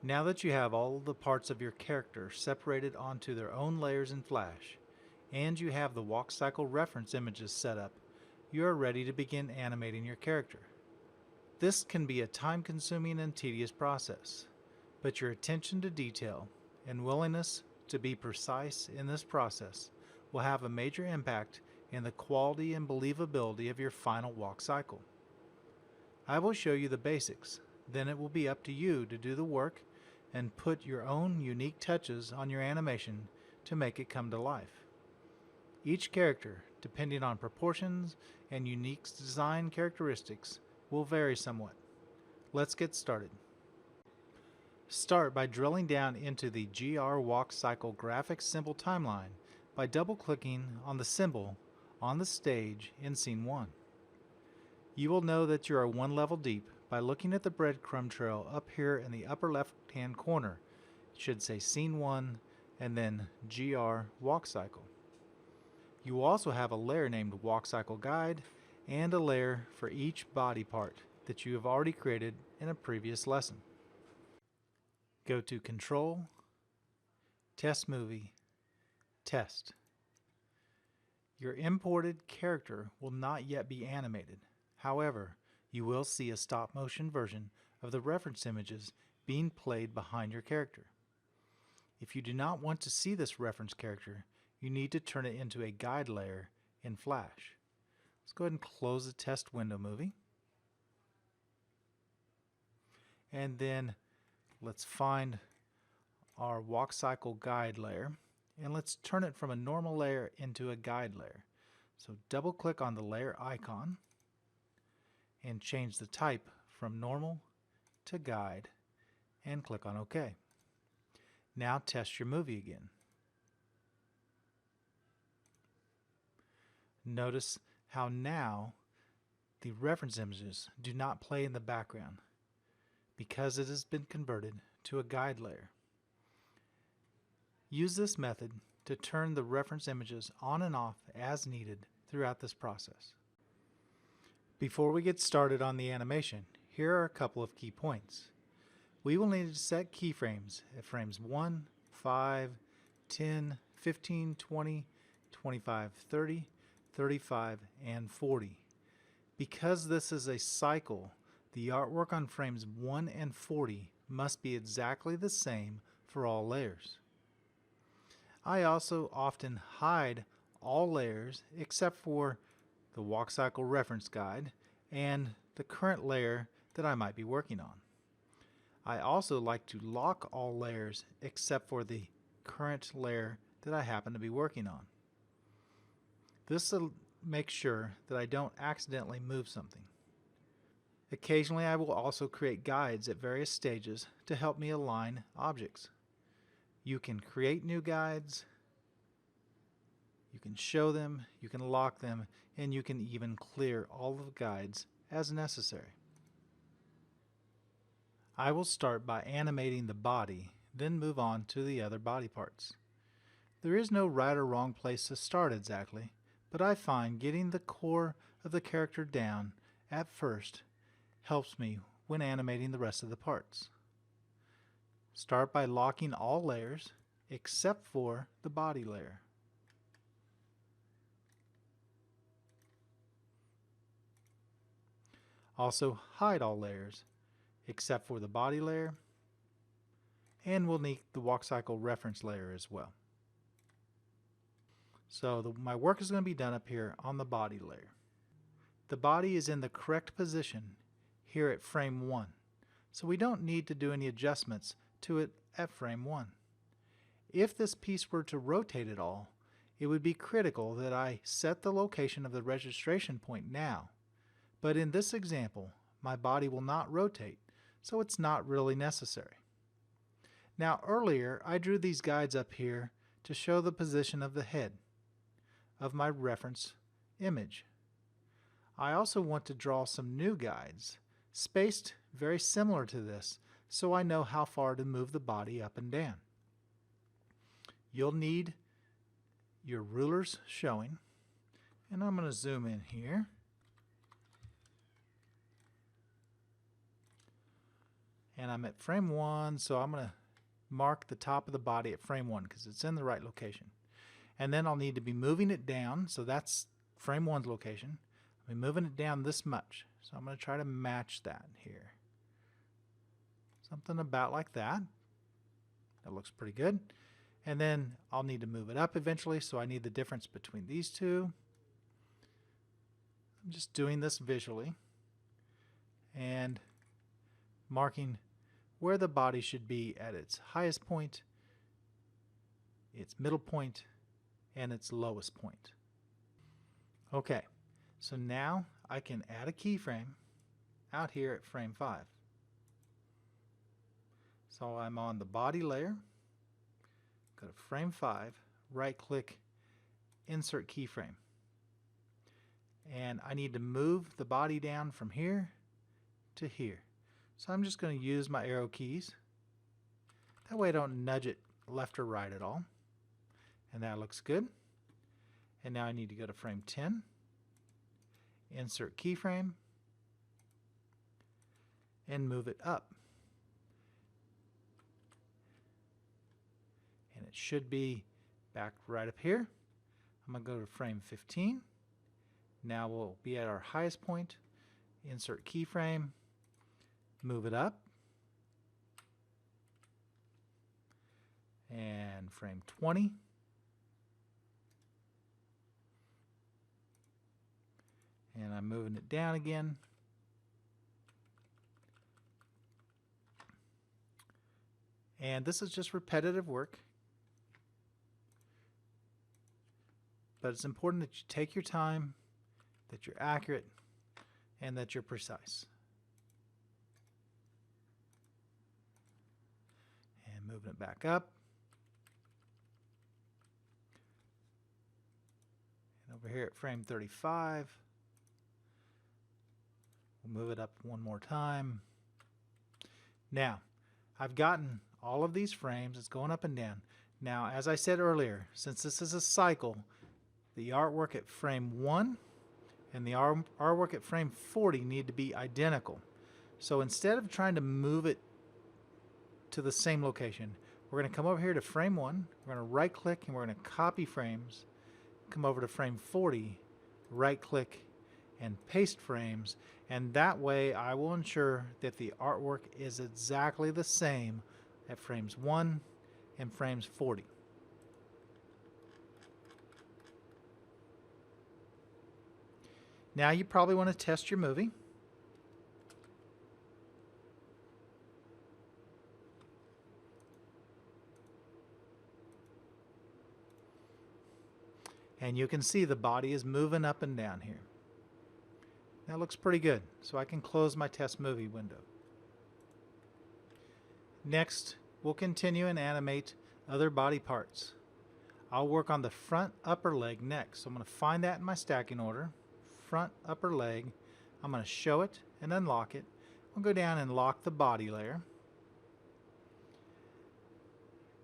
Now that you have all the parts of your character separated onto their own layers in Flash, and you have the walk cycle reference images set up, you are ready to begin animating your character. This can be a time-consuming and tedious process, but your attention to detail and willingness to be precise in this process will have a major impact in the quality and believability of your final walk cycle. I will show you the basics, then it will be up to you to do the work and put your own unique touches on your animation to make it come to life. Each character, depending on proportions and unique design characteristics, will vary somewhat. Let's get started. Start by drilling down into the GR Walk Cycle graphics symbol timeline by double-clicking on the symbol on the stage in Scene 1. You will know that you are one level deep by looking at the breadcrumb trail up here in the upper left-hand corner. It should say Scene 1 and then GR Walk Cycle. You will also have a layer named Walk Cycle Guide and a layer for each body part that you have already created in a previous lesson. Go to Control, Test Movie, Test. Your imported character will not yet be animated. However, you will see a stop-motion version of the reference images being played behind your character. If you do not want to see this reference character, you need to turn it into a guide layer in Flash. Let's go ahead and close the test window movie. And then let's find our walk cycle guide layer and let's turn it from a normal layer into a guide layer. So double click on the layer icon and change the type from normal to guide and click on OK. Now test your movie again. Notice how now the reference images do not play in the background because it has been converted to a guide layer. Use this method to turn the reference images on and off as needed throughout this process. Before we get started on the animation, here are a couple of key points. We will need to set keyframes at frames 1, 5, 10, 15, 20, 25, 30, 35, and 40. Because this is a cycle, the artwork on frames 1 and 40 must be exactly the same for all layers. I also often hide all layers except for the walk cycle reference guide and the current layer that I might be working on. I also like to lock all layers except for the current layer that I happen to be working on. This will make sure that I don't accidentally move something. Occasionally I will also create guides at various stages to help me align objects. You can create new guides, you can show them, you can lock them, and you can even clear all of the guides as necessary. I will start by animating the body, then move on to the other body parts. There is no right or wrong place to start exactly, but I find getting the core of the character down at first helps me when animating the rest of the parts. Start by locking all layers except for the body layer. Also hide all layers except for the body layer, and we'll need the walk cycle reference layer as well. So my work is going to be done up here on the body layer. The body is in the correct position here at frame 1, so we don't need to do any adjustments to it at frame 1. If this piece were to rotate at all, it would be critical that I set the location of the registration point now. But in this example, my body will not rotate, so it's not really necessary. Now earlier, I drew these guides up here to show the position of the head of my reference image. I also want to draw some new guides, spaced very similar to this, so I know how far to move the body up and down. You'll need your rulers showing, and I'm going to zoom in here. and I'm at frame 1, so I'm going to mark the top of the body at frame 1 because it's in the right location. And then I'll need to be moving it down, so that's frame 1's location. I'll be moving it down this much, so I'm going to try to match that here. Something about like that. That looks pretty good. And then I'll need to move it up eventually, so I need the difference between these two. I'm just doing this visually and marking where the body should be at its highest point, its middle point, and its lowest point. Okay, so now I can add a keyframe out here at frame 5. So I'm on the body layer, go to frame 5, right click, insert keyframe. And I need to move the body down from here to here. So I'm just going to use my arrow keys. That way I don't nudge it left or right at all. And that looks good. And now I need to go to frame 10, insert keyframe, and move it up. And it should be back right up here. I'm going to go to frame 15. Now we'll be at our highest point, insert keyframe, move it up, and frame 20. And I'm moving it down again. And this is just repetitive work. But it's important that you take your time, that you're accurate, and that you're precise. And moving it back up. And over here at frame 35, we'll move it up one more time. Now, I've gotten all of these frames. It's going up and down. Now, as I said earlier, since this is a cycle, the artwork at frame 1 and the artwork at frame 40 need to be identical. So instead of trying to move it to the same location, we're going to come over here to frame 1, we're going to right click and we're going to copy frames, come over to frame 40, right click and paste frames, and that way I will ensure that the artwork is exactly the same at frames 1 and frames 40. Now you probably want to test your movie. And you can see the body is moving up and down here. That looks pretty good, so I can close my test movie window. Next, we'll continue and animate other body parts. I'll work on the front upper leg next. So I'm going to find that in my stacking order. Front upper leg. I'm going to show it and unlock it. I'll go down and lock the body layer.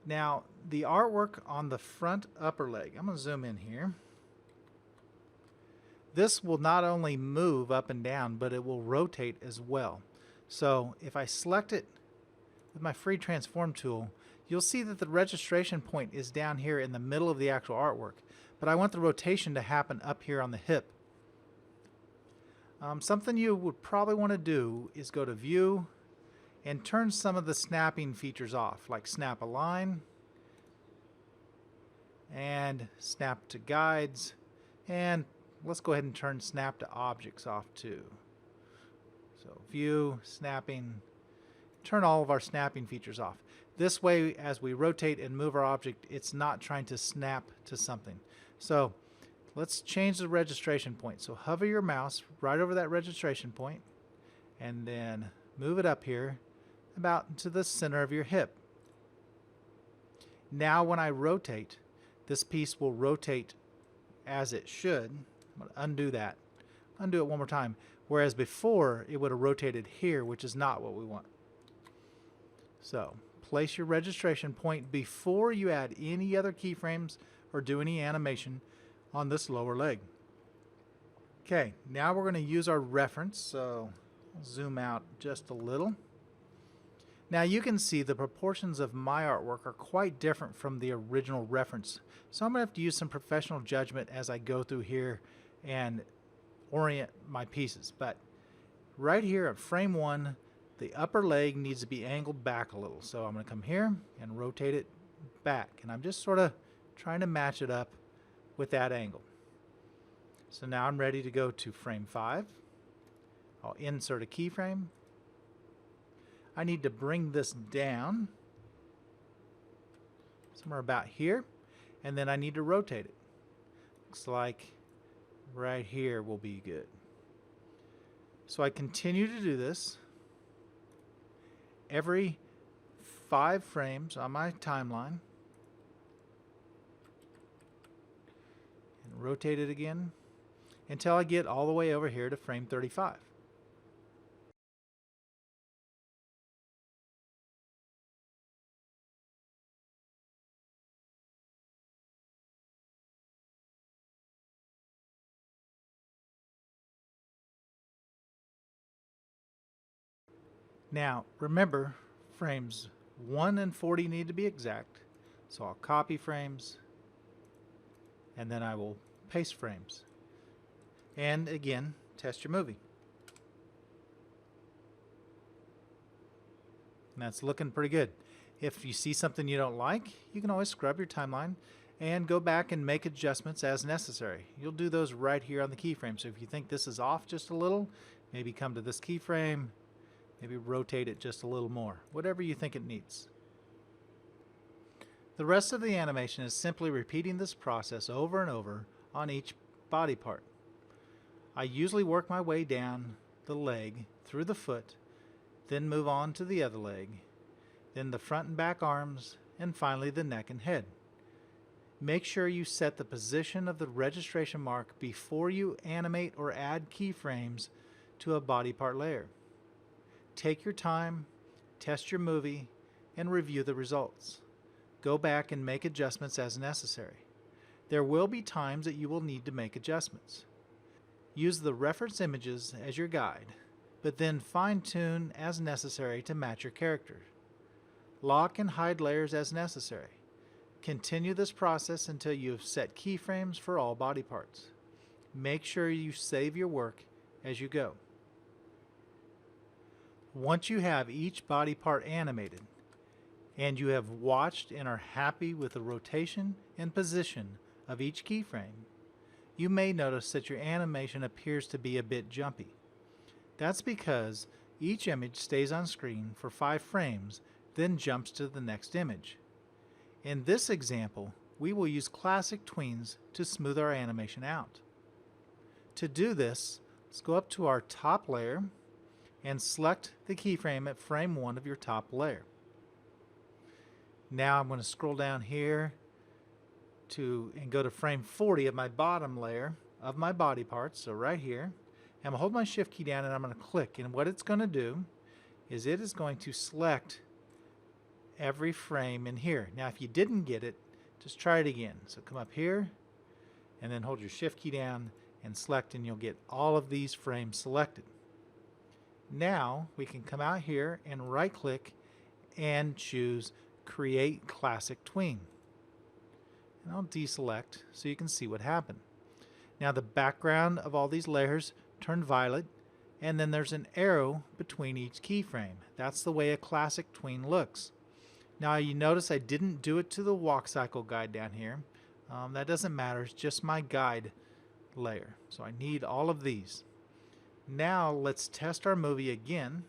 Now, the artwork on the front upper leg, I'm going to zoom in here. This will not only move up and down, but it will rotate as well. So if I select it with my free transform tool, you'll see that the registration point is down here in the middle of the actual artwork, but I want the rotation to happen up here on the hip. Something you would probably want to do is go to View and turn some of the snapping features off, like Snap Align and Snap to Guides, and let's go ahead and turn Snap to Objects off too. So View, Snapping, turn all of our snapping features off. This way, as we rotate and move our object, it's not trying to snap to something. So let's change the registration point. So hover your mouse right over that registration point and then move it up here about to the center of your hip. Now when I rotate, this piece will rotate as it should. I'm going to undo that. Undo it one more time. Whereas before, it would have rotated here, which is not what we want. So place your registration point before you add any other keyframes or do any animation on this lower leg. Okay, now we're going to use our reference. So I'll zoom out just a little. Now you can see the proportions of my artwork are quite different from the original reference. So I'm going to have to use some professional judgment as I go through here and orient my pieces. But right here at frame 1, the upper leg needs to be angled back a little. So I'm going to come here and rotate it back. And I'm just sort of trying to match it up with that angle. So now I'm ready to go to frame 5. I'll insert a keyframe. I need to bring this down somewhere about here, and then I need to rotate it. Looks like right here will be good. So I continue to do this every 5 frames on my timeline, and rotate it again until I get all the way over here to frame 35. Now, remember, frames 1 and 40 need to be exact, so I'll copy frames, and then I will paste frames. And again, test your movie. And that's looking pretty good. If you see something you don't like, you can always scrub your timeline and go back and make adjustments as necessary. You'll do those right here on the keyframe. So if you think this is off just a little, maybe come to this keyframe, maybe rotate it just a little more, whatever you think it needs. The rest of the animation is simply repeating this process over and over on each body part. I usually work my way down the leg through the foot, then move on to the other leg, then the front and back arms, and finally the neck and head. Make sure you set the position of the registration mark before you animate or add keyframes to a body part layer. Take your time, test your movie, and review the results. Go back and make adjustments as necessary. There will be times that you will need to make adjustments. Use the reference images as your guide, but then fine-tune as necessary to match your character. Lock and hide layers as necessary. Continue this process until you have set keyframes for all body parts. Make sure you save your work as you go. Once you have each body part animated, and you have watched and are happy with the rotation and position of each keyframe, you may notice that your animation appears to be a bit jumpy. That's because each image stays on screen for 5 frames, then jumps to the next image. In this example, we will use classic Tweens to smooth our animation out. To do this, let's go up to our top layer and select the keyframe at frame 1 of your top layer. Now I'm going to scroll down here and go to frame 40 of my bottom layer of my body parts, so right here. I'm going to hold my shift key down and I'm going to click, and what it's going to do is it is going to select every frame in here. Now if you didn't get it, just try it again. So come up here and then hold your shift key down and select, and you'll get all of these frames selected. Now we can come out here and right click and choose Create Classic Tween. And I'll deselect so you can see what happened. Now the background of all these layers turned violet, and then there's an arrow between each keyframe. That's the way a classic tween looks. Now you notice I didn't do it to the walk cycle guide down here. That doesn't matter, it's just my guide layer. So I need all of these. Now let's test our movie again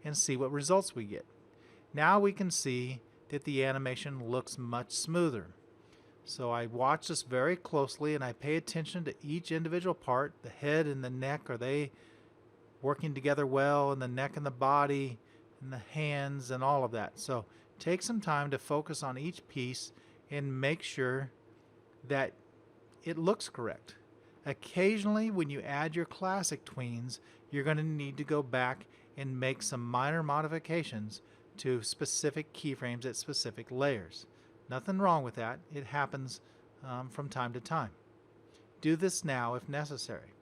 and see what results we get. Now we can see that the animation looks much smoother. So I watch this very closely and I pay attention to each individual part. The head and the neck, are they working together well? And the neck and the body and the hands and all of that. So take some time to focus on each piece and make sure that it looks correct. Occasionally when you add your classic tweens, you're going to need to go back and make some minor modifications to specific keyframes at specific layers. Nothing wrong with that. It happens from time to time. Do this now if necessary.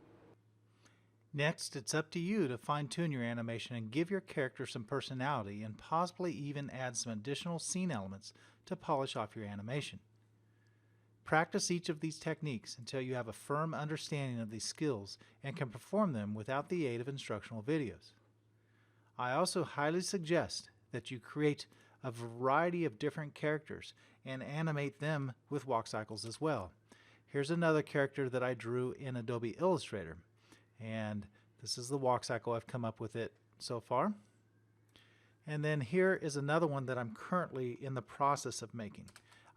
Next, it's up to you to fine-tune your animation and give your character some personality and possibly even add some additional scene elements to polish off your animation. Practice each of these techniques until you have a firm understanding of these skills and can perform them without the aid of instructional videos. I also highly suggest that you create a variety of different characters and animate them with walk cycles as well. Here's another character that I drew in Adobe Illustrator, and this is the walk cycle I've come up with it so far. And then here is another one that I'm currently in the process of making.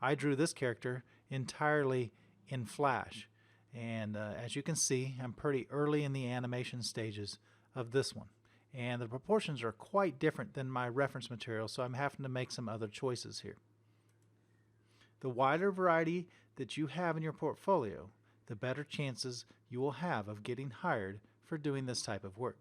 I drew this character entirely in Flash, and as you can see, I'm pretty early in the animation stages of this one, and the proportions are quite different than my reference material, so I'm having to make some other choices here. The wider variety that you have in your portfolio, the better chances you will have of getting hired for doing this type of work.